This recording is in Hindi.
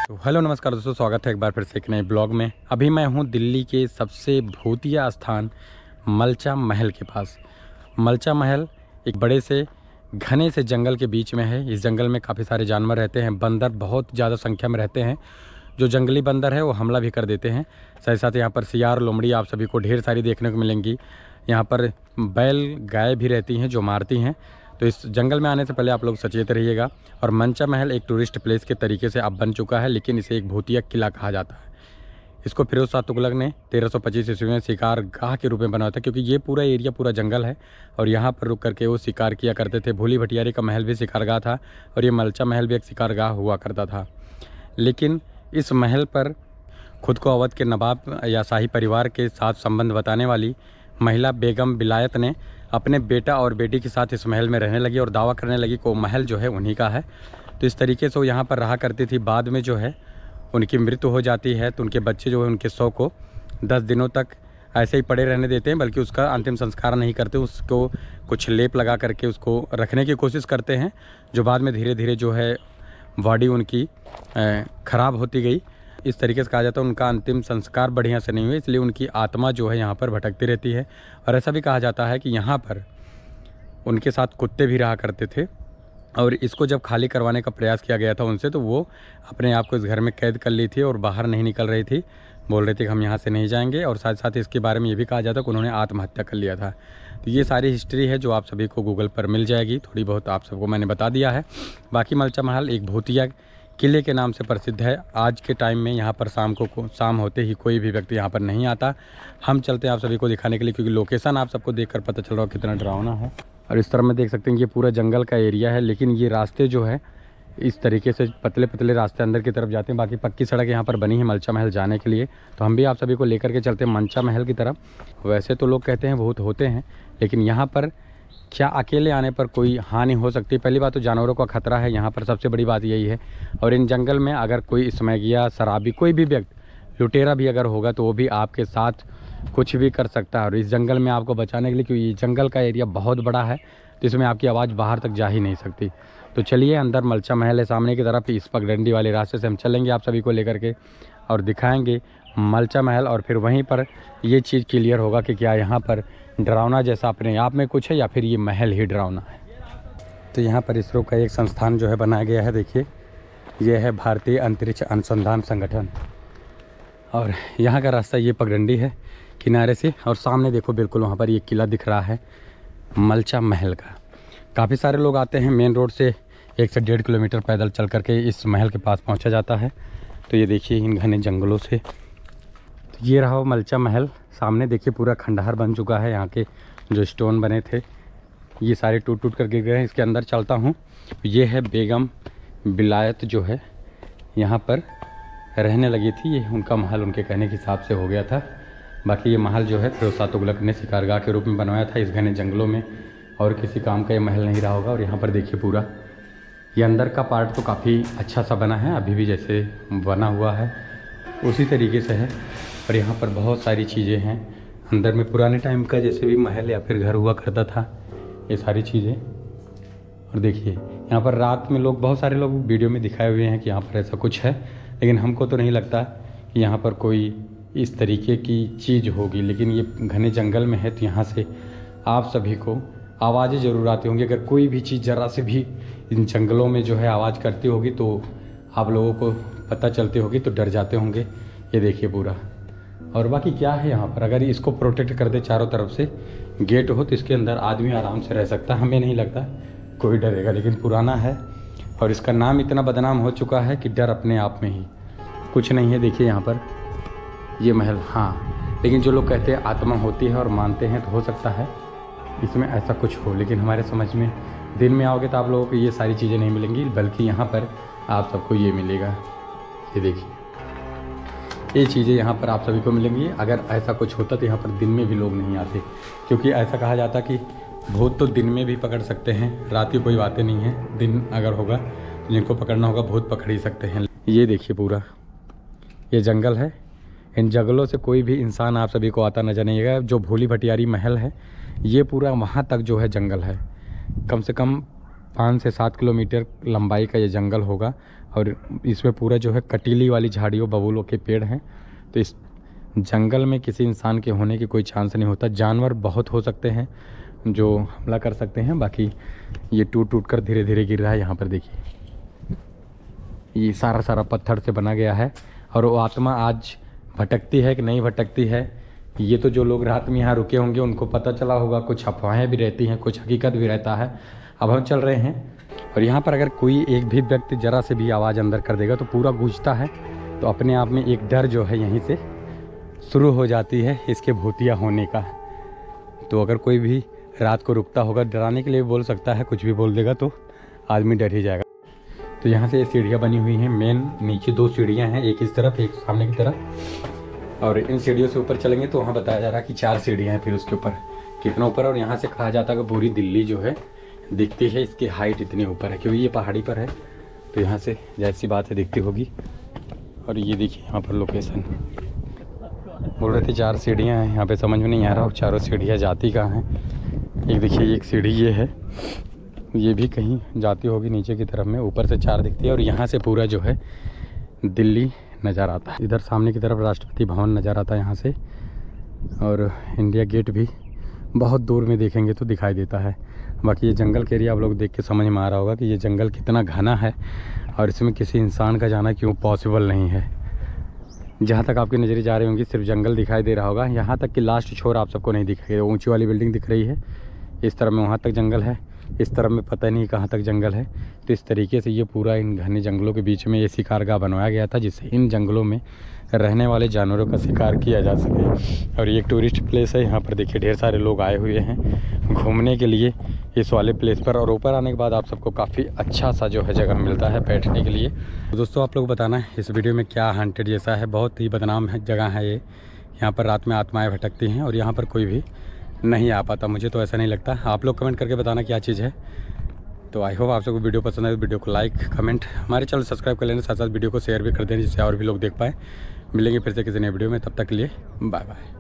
तो हेलो नमस्कार दोस्तों, स्वागत है एक बार फिर से एक नए ब्लॉग में। अभी मैं हूं दिल्ली के सबसे भूतिया स्थान मलचा महल के पास। मलचा महल एक बड़े से घने से जंगल के बीच में है। इस जंगल में काफ़ी सारे जानवर रहते हैं, बंदर बहुत ज़्यादा संख्या में रहते हैं। जो जंगली बंदर है वो हमला भी कर देते हैं। साथ साथ यहाँ पर सियार लोमड़ी आप सभी को ढेर सारी देखने को मिलेंगी। यहाँ पर बैल गाय भी रहती हैं जो मारती हैं। तो इस जंगल में आने से पहले आप लोग सचेत रहिएगा। और मंचा महल एक टूरिस्ट प्लेस के तरीके से अब बन चुका है, लेकिन इसे एक भूतिया किला कहा जाता है। इसको फिरोज शाह तुगलक ने 1325 ईस्वी में शिकार गाह के रूप में बनाया था, क्योंकि ये पूरा एरिया पूरा जंगल है और यहाँ पर रुक करके वो शिकार किया करते थे। भूली भटियारी का महल भी शिकारगाह था और ये मलचा महल भी एक शिकारगाह हुआ करता था। लेकिन इस महल पर खुद को अवध के नवाब या शाही परिवार के साथ संबंध बताने वाली महिला बेगम बिलायत ने अपने बेटा और बेटी के साथ इस महल में रहने लगी और दावा करने लगी कि वो महल जो है उन्हीं का है। तो इस तरीके से वो यहाँ पर रहा करती थी। बाद में जो है उनकी मृत्यु हो जाती है तो उनके बच्चे जो है उनके शव को 10 दिनों तक ऐसे ही पड़े रहने देते हैं, बल्कि उसका अंतिम संस्कार नहीं करते। उसको कुछ लेप लगा करके उसको रखने की कोशिश करते हैं, जो बाद में धीरे धीरे जो है बॉडी उनकी ख़राब होती गई। इस तरीके से कहा जाता है उनका अंतिम संस्कार बढ़िया से नहीं हुआ, इसलिए उनकी आत्मा जो है यहाँ पर भटकती रहती है। और ऐसा भी कहा जाता है कि यहाँ पर उनके साथ कुत्ते भी रहा करते थे। और इसको जब खाली करवाने का प्रयास किया गया था उनसे, तो वो अपने आप को इस घर में कैद कर ली थी और बाहर नहीं निकल रही थी। बोल रही थी कि हम यहाँ से नहीं जाएंगे। और साथ साथ इसके बारे में ये भी कहा जाता है कि उन्होंने आत्महत्या कर लिया था। तो ये सारी हिस्ट्री है जो आप सभी को गूगल पर मिल जाएगी। थोड़ी बहुत आप सबको मैंने बता दिया है। बाकी मलचा महल एक भूतिया किले के नाम से प्रसिद्ध है। आज के टाइम में यहाँ पर शाम होते ही कोई भी व्यक्ति यहाँ पर नहीं आता। हम चलते हैं आप सभी को दिखाने के लिए, क्योंकि लोकेशन आप सबको देखकर पता चल रहा है कितना डरावना है। और इस तरह में देख सकते हैं ये पूरा जंगल का एरिया है, लेकिन ये रास्ते जो है इस तरीके से पतले पतले रास्ते अंदर की तरफ जाते हैं। बाकी पक्की सड़क यहाँ पर बनी है मलचा महल जाने के लिए। तो हम भी आप सभी को लेकर के चलते हैं मंचा महल की तरफ। वैसे तो लोग कहते हैं भूत होते हैं, लेकिन यहाँ पर क्या अकेले आने पर कोई हानि हो सकती है? पहली बात तो जानवरों का खतरा है यहाँ पर, सबसे बड़ी बात यही है। और इन जंगल में अगर कोई स्मैगिया शराबी कोई भी व्यक्ति लुटेरा भी अगर होगा तो वो भी आपके साथ कुछ भी कर सकता है। और इस जंगल में आपको बचाने के लिए, क्योंकि जंगल का एरिया बहुत बड़ा है, तो इसमें आपकी आवाज़ बाहर तक जा ही नहीं सकती। तो चलिए, अंदर मलचा महल है सामने की तरफ। इस पगडंडी वाले रास्ते से हम चलेंगे आप सभी को लेकर के और दिखाएंगे मलचा महल। और फिर वहीं पर ये चीज़ क्लियर होगा कि क्या यहाँ पर डरावना जैसा अपने आप में कुछ है या फिर ये महल ही डरावना है। तो यहाँ पर इसरो का एक संस्थान जो है बनाया गया है। देखिए, ये है भारतीय अंतरिक्ष अनुसंधान संगठन। और यहाँ का रास्ता ये पगडंडी है किनारे से, और सामने देखो बिल्कुल वहाँ पर ये किला दिख रहा है मलचा महल का। काफ़ी सारे लोग आते हैं। मेन रोड से 1 से 1.5 किलोमीटर पैदल चल करके इस महल के पास पहुँचा जाता है। तो ये देखिए इन घने जंगलों से, तो ये रहा मलचा महल। सामने देखिए पूरा खंडहर बन चुका है। यहाँ के जो स्टोन बने थे ये सारे टूट टूट कर गिर गए हैं। इसके अंदर चलता हूँ। ये है बेगम बिलायत जो है यहाँ पर रहने लगी थी। ये उनका महल उनके कहने के हिसाब से हो गया था। बाकी ये महल जो है फिरोज शाह तुगलक ने शिकारगाह के रूप में बनवाया था। इस घने जंगलों में और किसी काम का ये महल नहीं रहा होगा। और यहाँ पर देखिए पूरा ये अंदर का पार्ट तो काफ़ी अच्छा सा बना है, अभी भी जैसे बना हुआ है उसी तरीके से है। और यहाँ पर बहुत सारी चीज़ें हैं अंदर में, पुराने टाइम का जैसे भी महल या फिर घर हुआ करता था, ये सारी चीज़ें। और देखिए यहाँ पर रात में लोग, बहुत सारे लोग वीडियो में दिखाए हुए हैं कि यहाँ पर ऐसा कुछ है, लेकिन हमको तो नहीं लगता कि यहाँ पर कोई इस तरीके की चीज़ होगी। लेकिन ये घने जंगल में है तो यहाँ से आप सभी को आवाज़ें ज़रूर आती होंगी। अगर कोई भी चीज़ ज़रा से भी इन जंगलों में जो है आवाज़ करती होगी तो आप लोगों को पता चलती होगी, तो डर जाते होंगे। ये देखिए पूरा। और बाकी क्या है यहाँ पर, अगर इसको प्रोटेक्ट कर दे चारों तरफ से गेट हो तो इसके अंदर आदमी आराम से रह सकता है। हमें नहीं लगता कोई डरेगा, लेकिन पुराना है और इसका नाम इतना बदनाम हो चुका है कि डर अपने आप में ही कुछ नहीं है। देखिए यहाँ पर ये महल, हाँ, लेकिन जो लोग कहते हैं आत्मा होती है और मानते हैं, तो हो सकता है इसमें ऐसा कुछ हो। लेकिन हमारे समझ में दिन में आओगे तो आप लोगों को ये सारी चीज़ें नहीं मिलेंगी, बल्कि यहाँ पर आप सबको ये मिलेगा। ये देखिए ये चीज़ें यहाँ पर आप सभी को मिलेंगी। अगर ऐसा कुछ होता तो यहाँ पर दिन में भी लोग नहीं आते, क्योंकि ऐसा कहा जाता कि भूत तो दिन में भी पकड़ सकते हैं, रात की कोई बातें नहीं है। दिन अगर होगा जिनको पकड़ना होगा भूत पकड़ ही सकते हैं। ये देखिए पूरा ये जंगल है। इन जंगलों से कोई भी इंसान आप सभी को आता नजर नहीं आएगा। जो भूली भटियारी महल है ये पूरा वहाँ तक जो है जंगल है। कम से कम 5 से 7 किलोमीटर लंबाई का ये जंगल होगा और इसमें पूरा जो है कटीली वाली झाड़ियों बबूलों के पेड़ हैं। तो इस जंगल में किसी इंसान के होने की कोई चांस नहीं होता। जानवर बहुत हो सकते हैं जो हमला कर सकते हैं, बाकी ये टूट टूट कर धीरे धीरे गिर रहा है। यहाँ पर देखिए ये सारा पत्थर से बना गया है। और वो आत्मा आज भटकती है कि नहीं भटकती है, ये तो जो लोग रात में यहाँ रुके होंगे उनको पता चला होगा। कुछ अफवाहें भी रहती हैं, कुछ हकीकत भी रहता है। अब हम चल रहे हैं और यहाँ पर अगर कोई एक भी व्यक्ति ज़रा से भी आवाज़ अंदर कर देगा तो पूरा गूंजता है। तो अपने आप में एक डर जो है यहीं से शुरू हो जाती है इसके भूतिया होने का। तो अगर कोई भी रात को रुकता होगा, डराने के लिए बोल सकता है, कुछ भी बोल देगा तो आदमी डर ही जाएगा। तो यहाँ से सीढ़ियाँ बनी हुई हैं। मेन नीचे 2 सीढ़ियाँ हैं, एक इस तरफ एक सामने की तरफ। और इन सीढ़ियों से ऊपर चलेंगे तो वहाँ बताया जा रहा है कि 4 सीढ़ियाँ हैं, फिर उसके ऊपर कितना ऊपर। और यहाँ से कहा जाता है कि पूरी दिल्ली जो है दिखती है, इसकी हाइट इतनी ऊपर है क्योंकि ये पहाड़ी पर है। तो यहाँ से जाहिर सी बात है दिखती होगी। और ये देखिए यहाँ पर लोकेशन बोल रहे थे 4 सीढ़ियाँ हैं, यहाँ पे समझ में नहीं आ रहा और चारों सीढ़ियाँ जाती कहाँ हैं। एक देखिए एक सीढ़ी ये है, ये भी कहीं जाती होगी नीचे की तरफ में, ऊपर से 4 दिखती है। और यहाँ से पूरा जो है दिल्ली नज़र आता है। इधर सामने की तरफ राष्ट्रपति भवन नज़र आता है यहाँ से, और इंडिया गेट भी बहुत दूर में देखेंगे तो दिखाई देता है। बाकी ये जंगल के एरिया आप लोग देख के समझ में आ रहा होगा कि ये जंगल कितना घना है और इसमें किसी इंसान का जाना क्यों पॉसिबल नहीं है। जहाँ तक आपकी नज़रें जा रही होंगी सिर्फ जंगल दिखाई दे रहा होगा, यहाँ तक कि लास्ट छोर आप सबको नहीं दिखेगा। ऊंची वाली बिल्डिंग दिख रही है, इस तरफ में वहाँ तक जंगल है, इस तरफ में पता नहीं कहाँ तक जंगल है। तो इस तरीके से ये पूरा इन घने जंगलों के बीच में ये शिकारगाह बनवाया गया था, जिससे इन जंगलों में रहने वाले जानवरों का शिकार किया जा सके। और ये एक टूरिस्ट प्लेस है, यहाँ पर देखिए ढेर सारे लोग आए हुए हैं घूमने के लिए इस वाले प्लेस पर। और ऊपर आने के बाद आप सबको काफ़ी अच्छा सा जो है जगह मिलता है बैठने के लिए। तो दोस्तों आप लोग बताना है इस वीडियो में क्या हॉन्टेड जैसा है। बहुत ही बदनाम है जगह है ये, यहाँ पर रात में आत्माएँ भटकती हैं और यहाँ पर कोई भी नहीं आ पाता। मुझे तो ऐसा नहीं लगता, आप लोग कमेंट करके बताना क्या चीज़ है। तो आई होप आप सबको वीडियो पसंद आए तो वीडियो को लाइक कमेंट, हमारे चैनल सब्सक्राइब कर लेना, साथ साथ वीडियो को शेयर भी कर देना जिससे और भी लोग देख पाएँ। मिलेंगे फिर से किसी नए वीडियो में, तब तक के लिए बाय बाय।